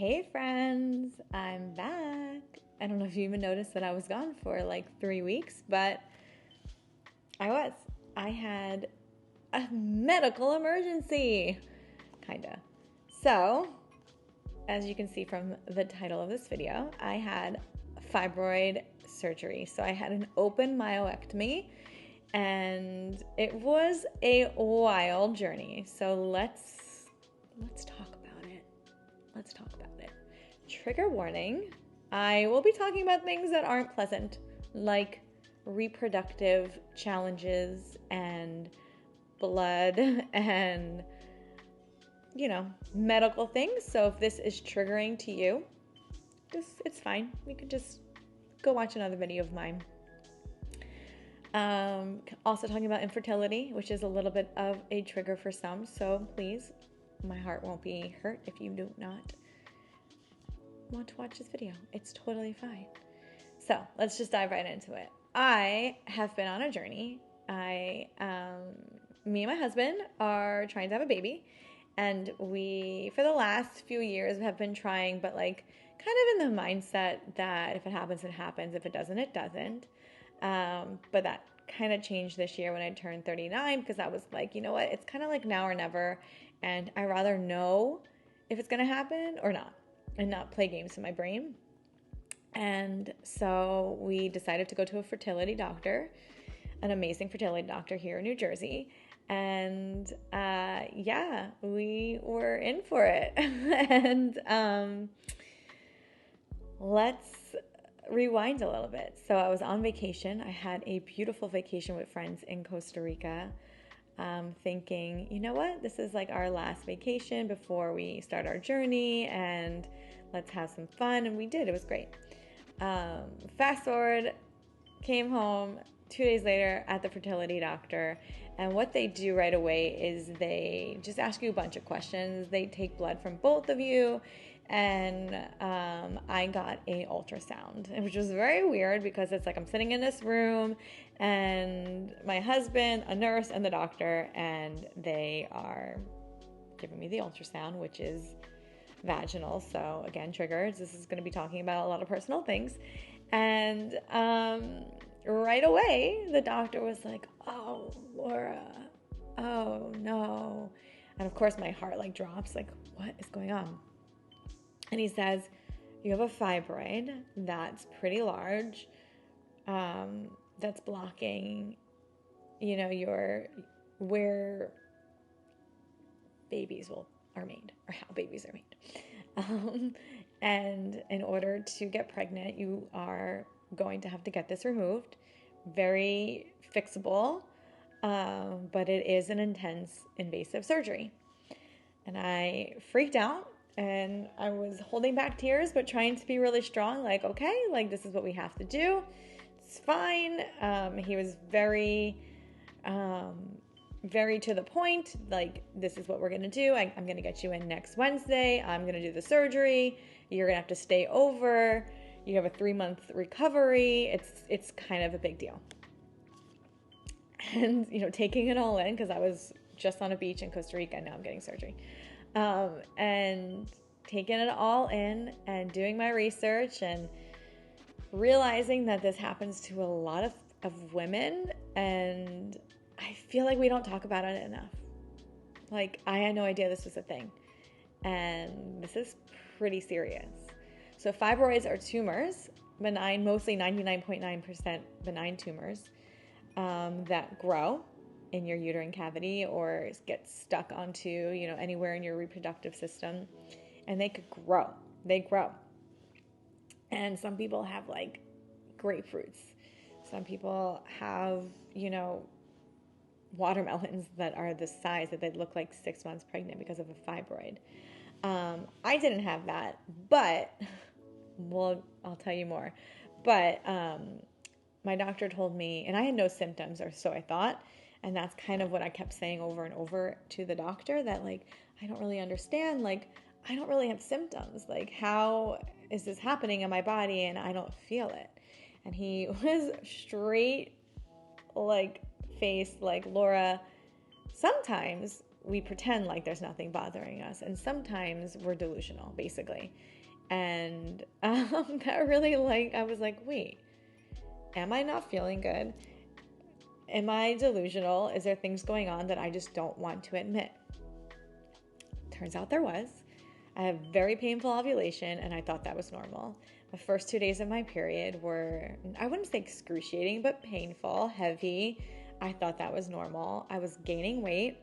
Hey friends, I'm back. I don't know if you even noticed that I was gone for like 3 weeks, but I was. I had a medical emergency, kinda. So, as you can see from the title of this video, I had fibroid surgery. So I had an open myomectomy and it was a wild journey. So let's talk about it. Let's talk about it. Trigger warning. I will be talking about things that aren't pleasant, like reproductive challenges and blood and, medical things. So if this is triggering to you, it's fine. You can just go watch another video of mine. Also talking about infertility, which is a little bit of a trigger for some. So please, my heart won't be hurt if you do not want to watch this video. It's totally fine. So let's just dive right into it. I have been on a journey. Me and my husband are trying to have a baby, and we, for the last few years, have been trying, but like kind of in the mindset that if it happens, it happens. If it doesn't, it doesn't. But that kind of changed this year when I turned 39, because I was like, you know what? It's kind of like now or never, and I rather know if it's going to happen or not, and not play games in my brain. And so we decided to go to a fertility doctor, an amazing fertility doctor here in New Jersey. And we were in for it. And let's rewind a little bit. So I was on vacation. I had a beautiful vacation with friends in Costa Rica. Thinking, you know what, this is like our last vacation before we start our journey, and let's have some fun. And we did. It was great. Fast forward, came home 2 days later at the fertility doctor, and what they do right away is they just ask you a bunch of questions. They take blood from both of you, and I got a ultrasound, which was very weird because it's like I'm sitting in this room and my husband, a nurse, and the doctor, and they are giving me the ultrasound, which is vaginal. So again, triggers. This is going to be talking about a lot of personal things. And right away, the doctor was like, "Oh, Laura, oh no." And of course my heart like drops, like, what is going on? And he says, you have a fibroid that's pretty large, that's blocking, where babies are made, or how babies are made. And in order to get pregnant, you are going to have to get this removed. Very fixable, but it is an intense invasive surgery. And I freaked out, and I was holding back tears, but trying to be really strong. Like, okay, like this is what we have to do. It's fine. He was very to the point. Like, this is what we're going to do. I'm going to get you in next Wednesday. I'm going to do the surgery. You're going to have to stay over. You have a 3-month recovery. It's kind of a big deal. And, taking it all in, because I was just on a beach in Costa Rica, and now I'm getting surgery. And taking it all in and doing my research and realizing that this happens to a lot of women, and I feel like we don't talk about it enough. Like, I had no idea this was a thing, and this is pretty serious. So fibroids are tumors, benign, mostly 99.9% benign tumors that grow in your uterine cavity or get stuck onto, anywhere in your reproductive system, and they could grow. They grow. And some people have like grapefruits. Some people have, watermelons that are the size that they look like 6 months pregnant because of a fibroid. I didn't have that, but I'll tell you more. But my doctor told me, and I had no symptoms, or so I thought. And that's kind of what I kept saying over and over to the doctor, that like, I don't really understand. Like, I don't really have symptoms. Like, how is this happening in my body and I don't feel it? And he was straight, like, face, like, Laura, sometimes we pretend like there's nothing bothering us. And sometimes we're delusional, basically. And that really I was like, wait, am I not feeling good? Am I delusional? Is there things going on that I just don't want to admit? Turns out there was. I have very painful ovulation, and I thought that was normal. The first 2 days of my period were, I wouldn't say excruciating, but painful, heavy. I thought that was normal. I was gaining weight,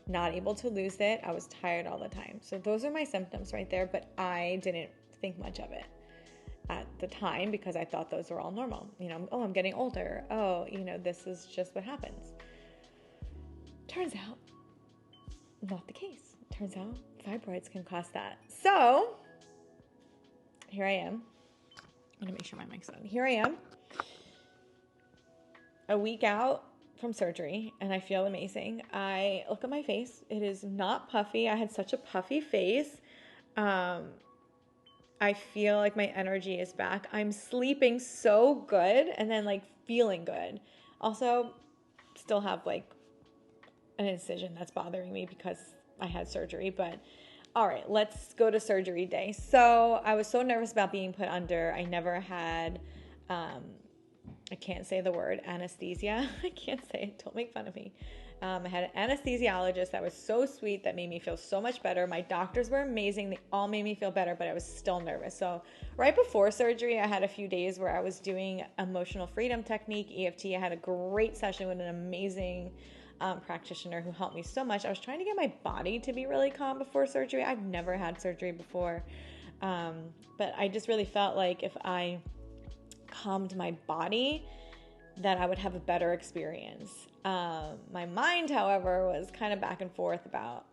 not able to lose it. I was tired all the time. So those are my symptoms right there, but I didn't think much of it at the time because I thought those were all normal. Oh, I'm getting older. Oh, this is just what happens. Turns out, not the case. Turns out fibroids can cause that. So here I am. I'm going to make sure my mic's on. Here I am, a week out from surgery, and I feel amazing. I look at my face. It is not puffy. I had such a puffy face. I feel like my energy is back. I'm sleeping so good and then feeling good. Also, still have an incision that's bothering me because I had surgery, but all right, let's go to surgery day. So I was so nervous about being put under. I never had, I can't say the word, anesthesia. I can't say it. Don't make fun of me. I had an anesthesiologist that was so sweet that made me feel so much better. My doctors were amazing. They all made me feel better, but I was still nervous. So right before surgery, I had a few days where I was doing emotional freedom technique, EFT. I had a great session with an amazing practitioner who helped me so much. I was trying to get my body to be really calm before surgery. I've never had surgery before, but I just really felt like if I calmed my body, that I would have a better experience. My mind, however, was kind of back and forth about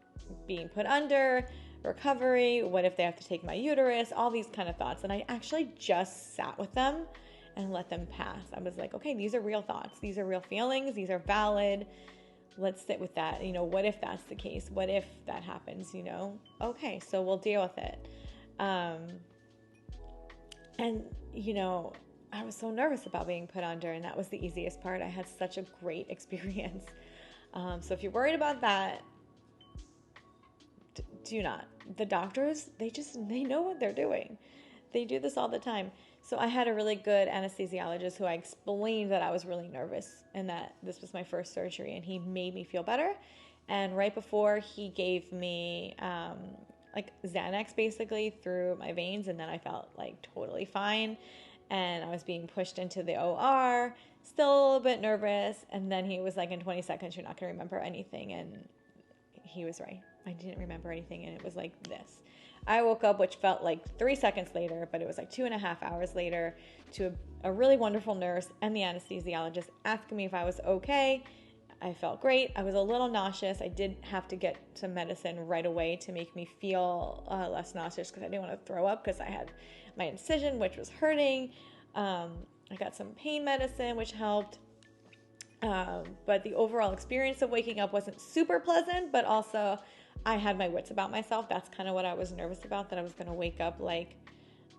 being put under, recovery, what if they have to take my uterus, all these kind of thoughts. And I actually just sat with them and let them pass. I was like, okay, these are real thoughts. These are real feelings. These are valid. Let's sit with that. What if that's the case? What if that happens? Okay, so we'll deal with it. And I was so nervous about being put under, and that was the easiest part. I had such a great experience. So if you're worried about that, do not. The doctors, they know what they're doing. They do this all the time. So I had a really good anesthesiologist who I explained that I was really nervous and that this was my first surgery, and he made me feel better. And right before, he gave me Xanax basically through my veins, and then I felt totally fine. And I was being pushed into the OR, still a little bit nervous. And then he was like, in 20 seconds, you're not going to remember anything. And he was right. I didn't remember anything. And it was like this. I woke up, which felt like 3 seconds later, but it was 2.5 hours later, to a really wonderful nurse and the anesthesiologist asking me if I was okay. I felt great. I was a little nauseous. I did have to get some medicine right away to make me feel less nauseous because I didn't want to throw up because I had my incision, which was hurting. I got some pain medicine, which helped. But the overall experience of waking up wasn't super pleasant, but also I had my wits about myself. That's kind of what I was nervous about, that I was going to wake up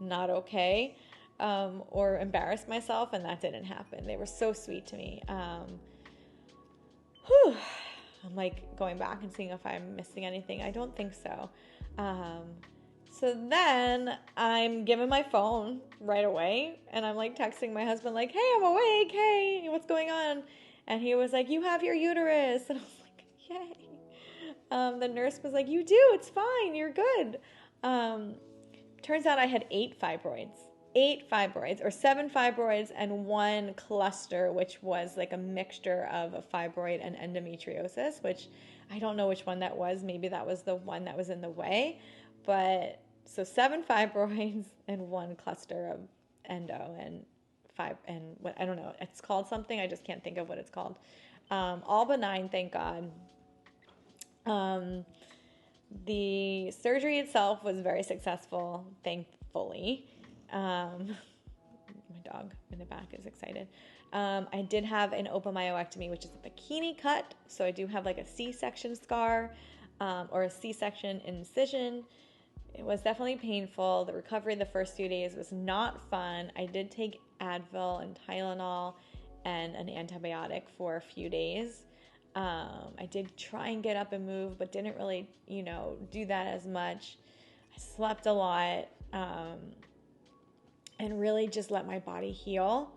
not okay, or embarrass myself, and that didn't happen. They were so sweet to me. I'm going back and seeing if I'm missing anything. I don't think so. So then I'm given my phone right away, and I'm texting my husband hey, I'm awake. Hey, what's going on? And he was like, you have your uterus. And I was like, yay. The nurse was like, you do, it's fine. You're good. Turns out I had 8 fibroids. 7 fibroids and 1 cluster, which was a mixture of a fibroid and endometriosis, which I don't know which one that was. Maybe that was the one that was in the way. But so 7 fibroids and 1 cluster of endo and what, I don't know. It's called something. I just can't think of what it's called. All benign, thank God. The surgery itself was very successful, thankfully. My dog in the back is excited. I did have an open myomectomy, which is a bikini cut. So I do have a C-section scar, or a C-section incision. It was definitely painful. The recovery the first few days was not fun. I did take Advil and Tylenol and an antibiotic for a few days. I did try and get up and move, but didn't really, do that as much. I slept a lot, and really just let my body heal.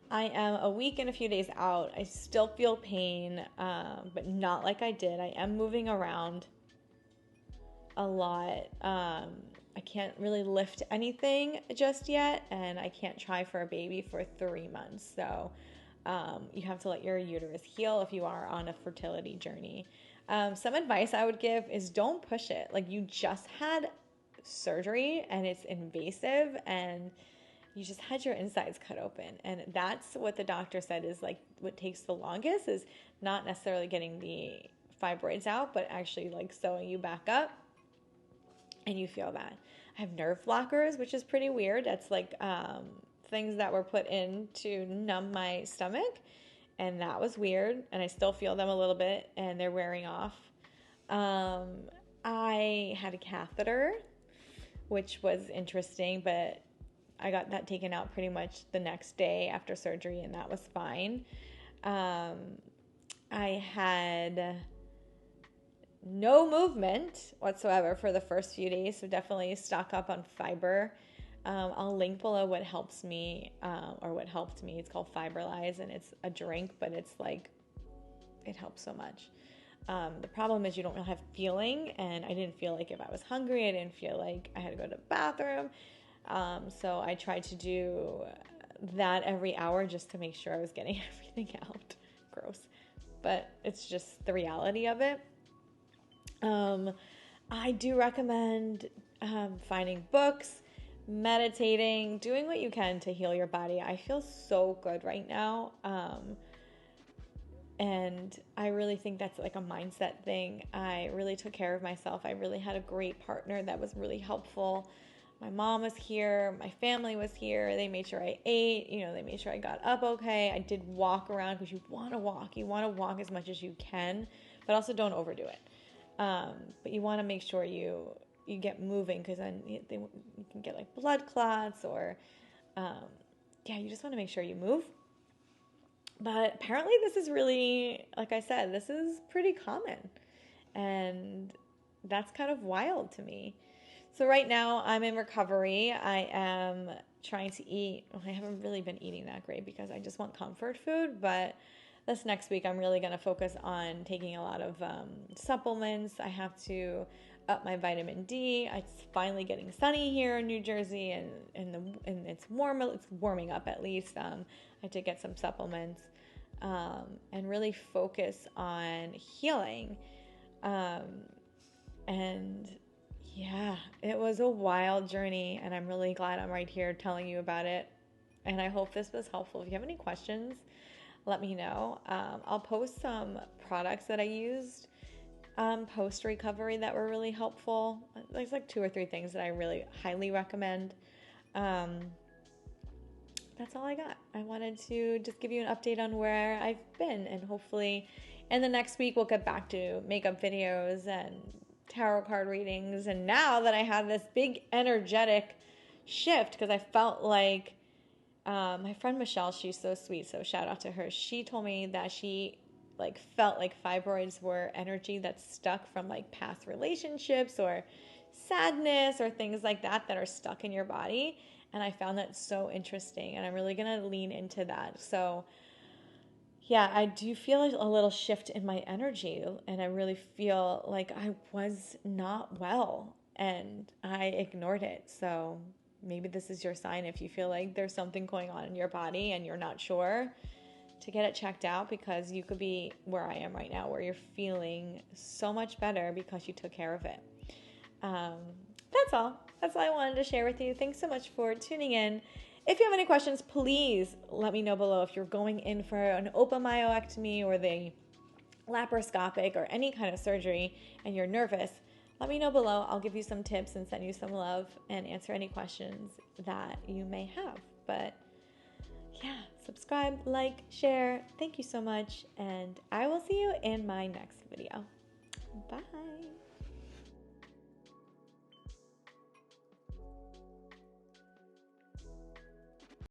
I am a week and a few days out. I still feel pain, but not like I did. I am moving around a lot. I can't really lift anything just yet, and I can't try for a baby for 3 months. So you have to let your uterus heal if you are on a fertility journey. Some advice I would give is don't push it. Like, you just had surgery and it's invasive, and you just had your insides cut open. And that's what the doctor said is like what takes the longest, is not necessarily getting the fibroids out, but actually like sewing you back up, and you feel that. I have nerve blockers, which is pretty weird. That's like things that were put in to numb my stomach, and that was weird, and I still feel them a little bit, and they're wearing off. I had a catheter, which was interesting, but I got that taken out pretty much the next day after surgery, and that was fine. I had no movement whatsoever for the first few days, so definitely stock up on fiber. I'll link below what helps me, or what helped me. It's called FIBROIDS, and it's a drink, but it's like, it helps so much. The problem is you don't really have feeling, and I didn't feel like if I was hungry. I didn't feel like I had to go to the bathroom. So I tried to do that every hour just to make sure I was getting everything out. Gross. But it's just the reality of it. I do recommend finding books, meditating, doing what you can to heal your body. I feel so good right now. And I really think that's like a mindset thing. I really took care of myself. I really had a great partner that was really helpful. My mom was here. My family was here. They made sure I ate. They made sure I got up okay. I did walk around, because you want to walk. You want to walk as much as you can, but also don't overdo it. But you want to make sure you get moving, because then you can get like blood clots, or you just want to make sure you move. But apparently this is really, like I said, this is pretty common, and that's kind of wild to me. So right now I'm in recovery. I am trying to eat. Well, I haven't really been eating that great because I just want comfort food, but this next week I'm really going to focus on taking a lot of supplements. I have to up my vitamin D. It's finally getting sunny here in New Jersey, and it's warm. It's warming up at least. I had to get some supplements and really focus on healing. And yeah, it was a wild journey, and I'm really glad I'm right here telling you about it. And I hope this was helpful. If you have any questions, let me know. I'll post some products that I used post-recovery that were really helpful. There's like 2 or 3 things that I really highly recommend. That's all I got. I wanted to just give you an update on where I've been, and hopefully in the next week we'll get back to makeup videos and tarot card readings. And now that I have this big energetic shift, because I felt like my friend Michelle, she's so sweet, so shout out to her. She told me that she felt like fibroids were energy that's stuck from like past relationships or sadness or things like that are stuck in your body. And I found that so interesting, and I'm really going to lean into that. So yeah, I do feel a little shift in my energy, and I really feel like I was not well and I ignored it. So maybe this is your sign. If you feel like there's something going on in your body and you're not sure, to get it checked out, because you could be where I am right now, where you're feeling so much better because you took care of it. That's all I wanted to share with you. Thanks so much for tuning in. If you have any questions, please let me know below. If you're going in for an open myomectomy or the laparoscopic or any kind of surgery and you're nervous, let me know below. I'll give you some tips and send you some love and answer any questions that you may have. But yeah, subscribe, like, share. Thank you so much, and I will see you in my next video. Bye.